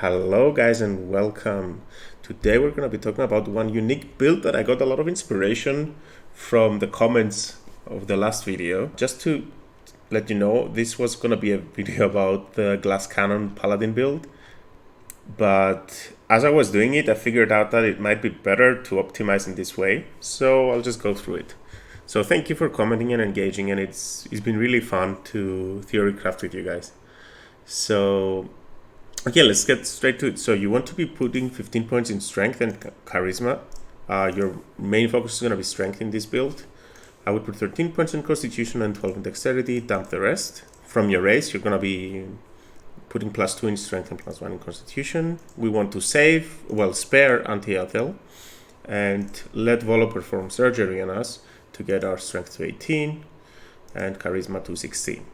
Hello guys and welcome. Today we're going to be talking about one unique build that I got a lot of inspiration from the comments of the last video. Just to let you know, this was going to be a video about the glass cannon Paladin build, but as I was doing it I figured out that it might be better to optimize in this way, so I'll just go through it. So thank you for commenting and engaging, and it's been really fun to theory craft with you guys. So okay, let's get straight to it. So you want to be putting 15 points in strength and charisma. Your main focus is going to be strength in this build. I would put 13 points in constitution and 12 in dexterity, dump the rest. From your race, you're going to be putting +2 in strength and +1 in constitution. We want to spare anti-Athel, and let Volo perform surgery on us to get our strength to 18 and charisma to 16.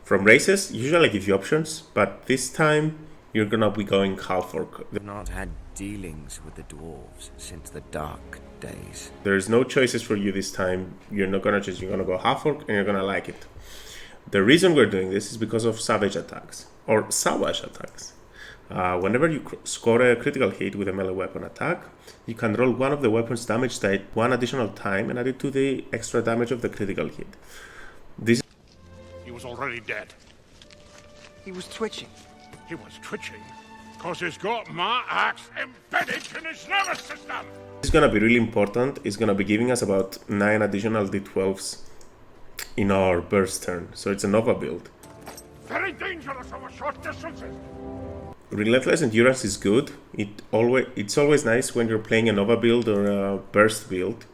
From races, usually I give you options, but this time you're gonna be going half orc. I've not had dealings with the dwarves since the dark days. There's no choices for you this time. You're not gonna choose. You're gonna go half orc, and you're gonna like it. The reason we're doing this is because of savage attacks or savage attacks. Whenever you score a critical hit with a melee weapon attack, you can roll one of the weapon's damage die one additional time and add it to the extra damage of the critical hit. He was already dead. He was twitching. He was twitching because he's got my axe embedded in his nervous system. This is going to be really important. It's going to be giving us about 9 additional d12s in our burst turn. So it's a Nova build. Very dangerous over short distances. Relentless Endurance is good. It's always nice when you're playing a Nova build or a burst build.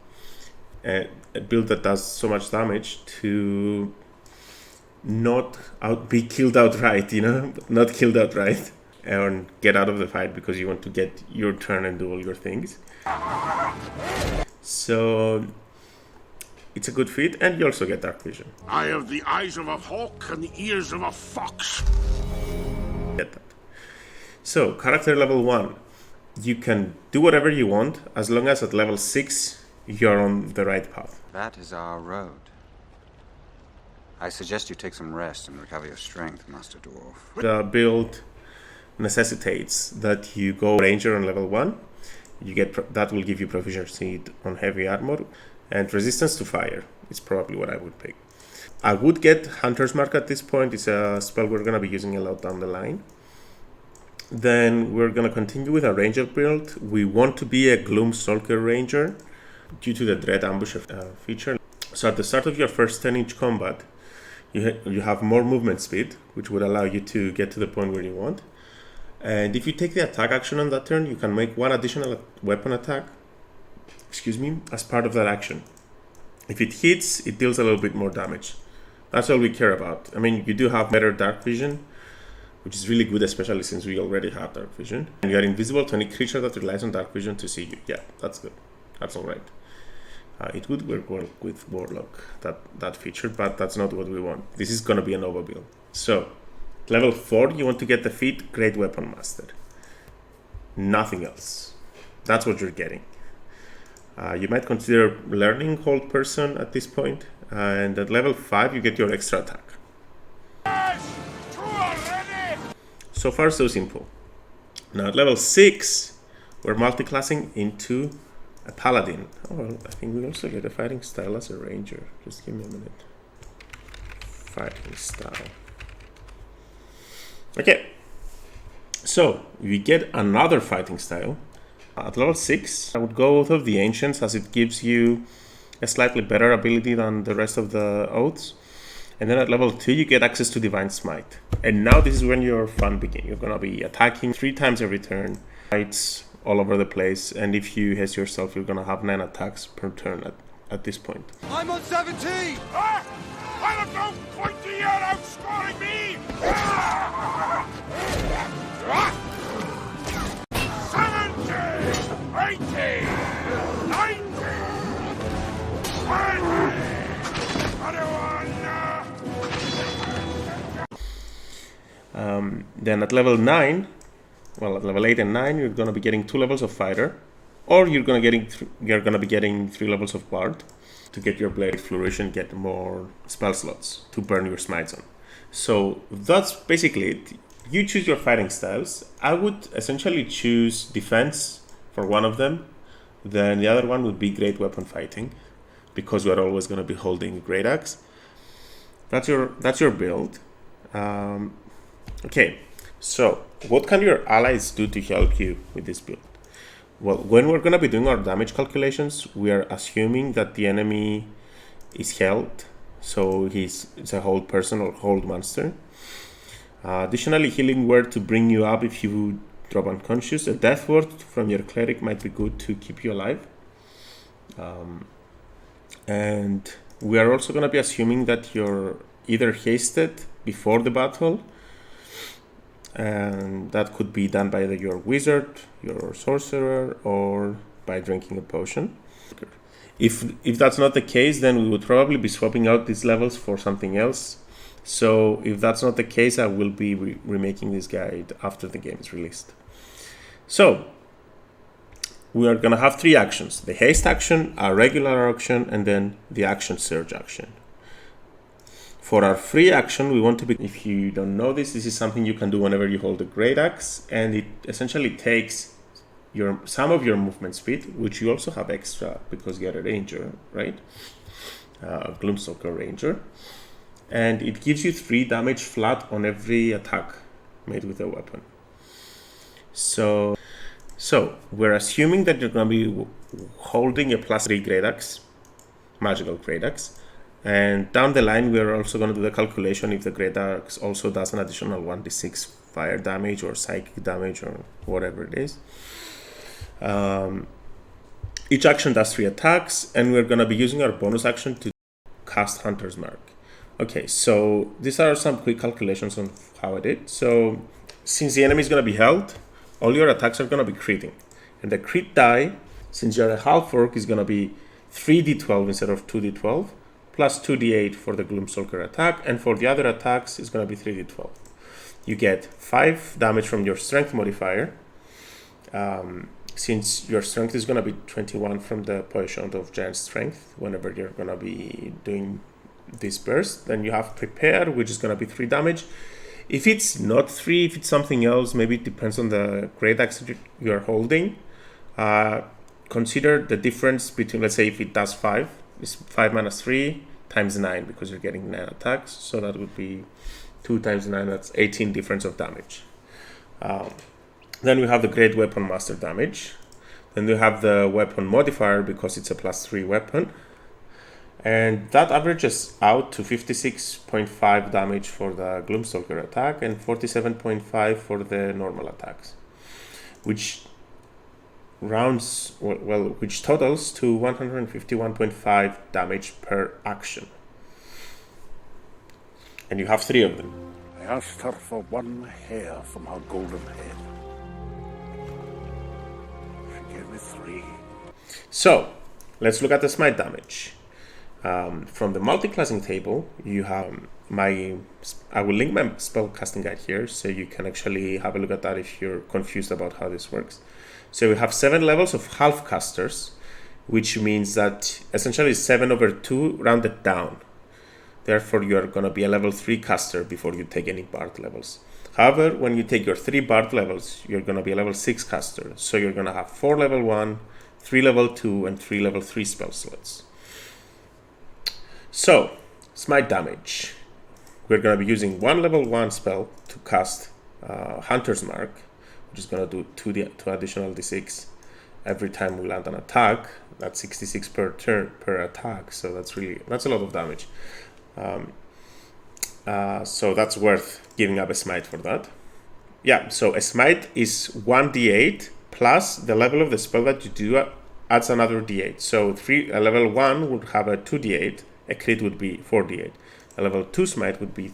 A build that does so much damage to not be killed outright, not killed outright, and get out of the fight because you want to get your turn and do all your things. So it's a good fit, and you also get dark vision. I have the eyes of a hawk and the ears of a fox. Get that. So character level 1, you can do whatever you want as long as at level 6 you're on the right path. That is our road. I suggest you take some rest and recover your strength, Master Dwarf. The build necessitates that you go Ranger on level 1. That will give you proficiency on heavy armor and resistance to fire. It's probably what I would pick. I would get Hunter's Mark at this point. It's a spell we're going to be using a lot down the line. Then we're going to continue with a Ranger build. We want to be a Gloomstalker Ranger due to the Dread Ambush feature. So at the start of your first 10-inch combat, you have more movement speed, which would allow you to get to the point where you want. And if you take the attack action on that turn, you can make one additional weapon attack, as part of that action. If it hits, it deals a little bit more damage. That's all we care about. I mean, you do have better dark vision, which is really good, especially since we already have dark vision. And you are invisible to any creature that relies on dark vision to see you. Yeah, that's good. That's all right. It would work well with Warlock, that feature, but that's not what we want. This is going to be a Nova build. So, level 4, you want to get the feat Great Weapon Master. Nothing else. That's what you're getting. You might consider learning Hold Person at this point, and at level 5, you get your extra attack. Yes! Two already! So far, so simple. Now, at level 6, we're multiclassing into a Paladin. Oh, well, I think we also get a fighting style as a Ranger. Just give me a minute. Fighting style. Okay. So, we get another fighting style. At level 6, I would go Oath of the Ancients, as it gives you a slightly better ability than the rest of the oaths. And then at level 2, you get access to Divine Smite. And now this is when your fun begins. You're going to be attacking 3 times every turn. Fights all over the place, and if you haste yourself, you're gonna have 9 attacks per turn at this point. I'm on 17! Ah! I don't know, pointy, you're outscoring me! 70! 80! 90! 21! Then at level 9, at level 8 and 9, you're going to be getting 2 levels of Fighter, or you're going to be getting 3 levels of Bard to get your Blade Flourish and get more spell slots to burn your smites on. So that's basically it. you choose your fighting styles. I would essentially choose defense for one of them. Then the other one would be great weapon fighting, because we're always going to be holding great axe. That's your build. Okay, so what can your allies do to help you with this build? Well, when we're going to be doing our damage calculations, we are assuming that the enemy is held, so it's a hold person or hold monster. Additionally, healing word to bring you up if you drop unconscious. A death word from your cleric might be good to keep you alive. And we are also going to be assuming that you're either hasted before the battle, and that could be done by either your wizard, your sorcerer, or by drinking a potion. If that's not the case, then we would probably be swapping out these levels for something else. So if that's not the case, I will be remaking this guide after the game is released. So we are going to have 3 actions: the haste action, our regular action, and then the action surge action. For our free action, we want to be, if you don't know this is something you can do whenever you hold a great axe, and it essentially takes some of your movement speed, which you also have extra because you're a ranger, right? Gloomstalker ranger. And it gives you 3 damage flat on every attack made with a weapon. So we're assuming that you're going to be holding a +3 great axe, magical great axe, and down the line we're also going to do the calculation if the great axe also does an additional 1d6 fire damage or psychic damage or whatever it is. Each action does 3 attacks, and we're going to be using our bonus action to cast Hunter's Mark. Okay, so these are some quick calculations on how I did. So since the enemy is going to be held, all your attacks are going to be critting. And the crit die, since you're a half-orc, is going to be 3d12 instead of 2d12, plus 2d8 for the Gloomstalker attack, and for the other attacks, it's going to be 3d12. You get 5 damage from your strength modifier, since your strength is going to be 21 from the potion of giant strength whenever you're going to be doing this burst. Then you have prepare, which is going to be 3 damage. If it's not 3, if it's something else, maybe it depends on the great axe you're holding. Consider the difference between, let's say if it does 5, it's 5 minus 3 times 9, because you're getting 9 attacks, so that would be 2 times 9, that's 18 difference of damage. Then we have the great weapon master damage. Then we have the weapon modifier, because it's a +3 weapon, and that averages out to 56.5 damage for the Gloomstalker attack and 47.5 for the normal attacks, which which totals to 151.5 damage per action. And you have 3 of them. I asked her for 1 hair from her golden head. She gave me 3. So let's look at the smite damage. From the multiclassing table, you have I will link my spell casting guide here, so you can actually have a look at that if you're confused about how this works. So we have 7 levels of half casters, which means that essentially 7 over 2 rounded down. Therefore, you are going to be a level 3 caster before you take any bard levels. However, when you take your 3 bard levels, you're going to be a level 6 caster. So you're going to have 4 level 1, 3 level 2, and 3 level 3 spell slots. So, smite damage. We're going to be using 1 level 1 spell to cast Hunter's Mark, which is going to do 2 additional d6 every time we land an attack. That's 66 per turn per attack, so that's a lot of damage. So that's worth giving up a smite for that. Yeah, so a smite is 1d8 plus the level of the spell that you do adds another d8. So a level 1 would have a 2d8, a crit would be 4d8. A level 2 smite would be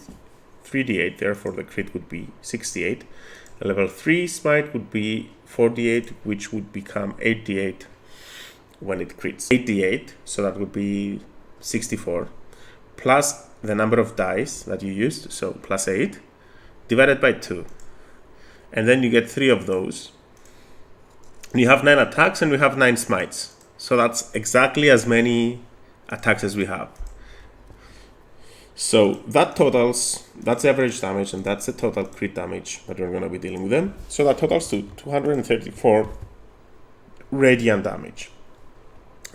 3d8, therefore the crit would be 6d8. A level 3 smite would be 4d8, which would become 8d8 when it crits. 8d8, so that would be 64, plus the number of dice that you used, so plus 8, divided by 2. And then you get 3 of those. And you have 9 attacks and we have 9 smites. So that's exactly as many attacks as we have. So that's the average damage, and that's the total crit damage that we're going to be dealing with them. So that totals to 234 radiant damage.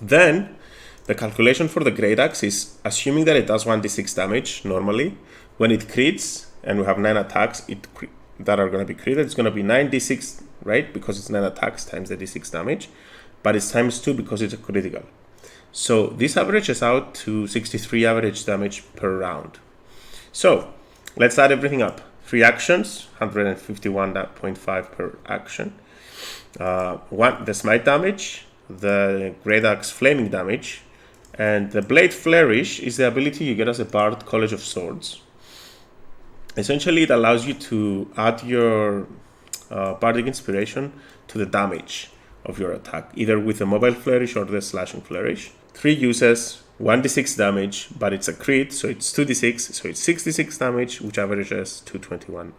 Then the calculation for the Great Axe is assuming that it does 1d6 damage normally. When it crits, and we have 9 attacks that are going to be critted, it's going to be 9d6, right? Because it's 9 attacks times the d6 damage. But it's times 2 because it's a critical. So this averages out to 63 average damage per round. So let's add everything up. 3 actions, 151.5 per action. The smite damage, the Great Axe flaming damage, and the Blade Flourish is the ability you get as a Bard College of Swords. Essentially, it allows you to add your Bardic Inspiration to the damage of your attack, either with the Mobile Flourish or the Slashing Flourish. 3 uses, 1d6 damage, but it's a crit, so it's 2d6, so it's 66 damage, which averages 221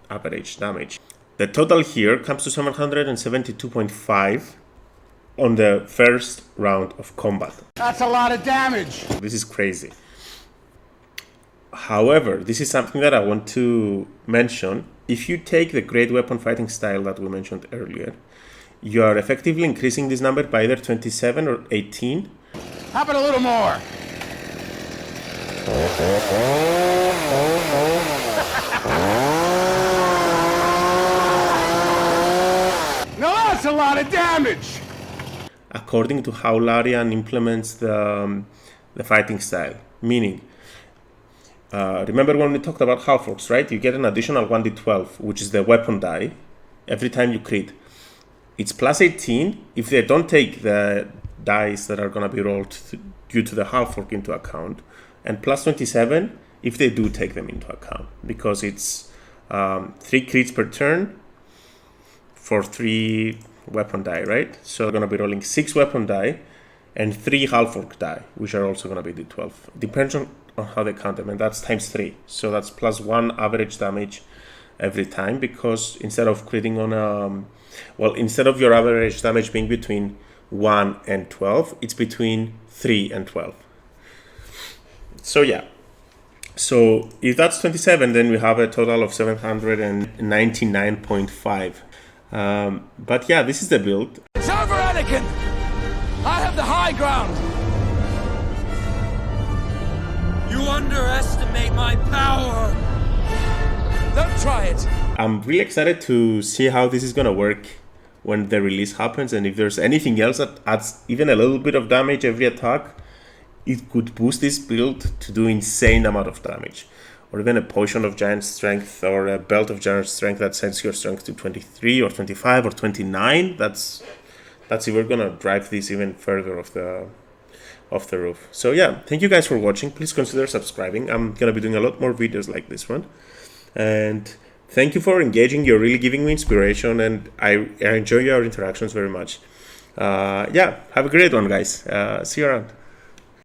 average damage. The total here comes to 772.5 on the first round of combat. That's a lot of damage. This is crazy. However, this is something that I want to mention. If you take the Great Weapon Fighting style that we mentioned earlier, you are effectively increasing this number by either 27 or 18. How about a little more? No, that's a lot of damage. According to how Larian implements the fighting style. Meaning, remember when we talked about half-orcs, right? You get an additional 1d12, which is the weapon die, every time you crit. It's plus 18 if they don't take the dice that are going to be rolled due to the half-orc into account, and plus 27 if they do take them into account, because it's 3 crits per turn for 3 weapon die, right? So they're going to be rolling 6 weapon die and 3 half-orc die, which are also going to be d12. Depends on how they count them, and that's times 3. So that's plus 1 average damage every time, because instead of critting on instead of your average damage being between 1 and 12, it's between 3 and 12. So yeah. So if that's 27, then we have a total of 799.5. But yeah, this is the build. It's over, Anakin! I have the high ground! You underestimate my power! Don't try it! I'm really excited to see how this is going to work when the release happens, and if there's anything else that adds even a little bit of damage every attack, it could boost this build to do insane amount of damage. Or even a potion of giant strength or a belt of giant strength that sends your strength to 23 or 25 or 29. That's if we're going to drive this even further off the roof. So yeah, thank you guys for watching. Please consider subscribing. I'm going to be doing a lot more videos like this one. And thank you for engaging. You're really giving me inspiration, and I enjoy your interactions very much. Yeah, have a great one, guys. See you around.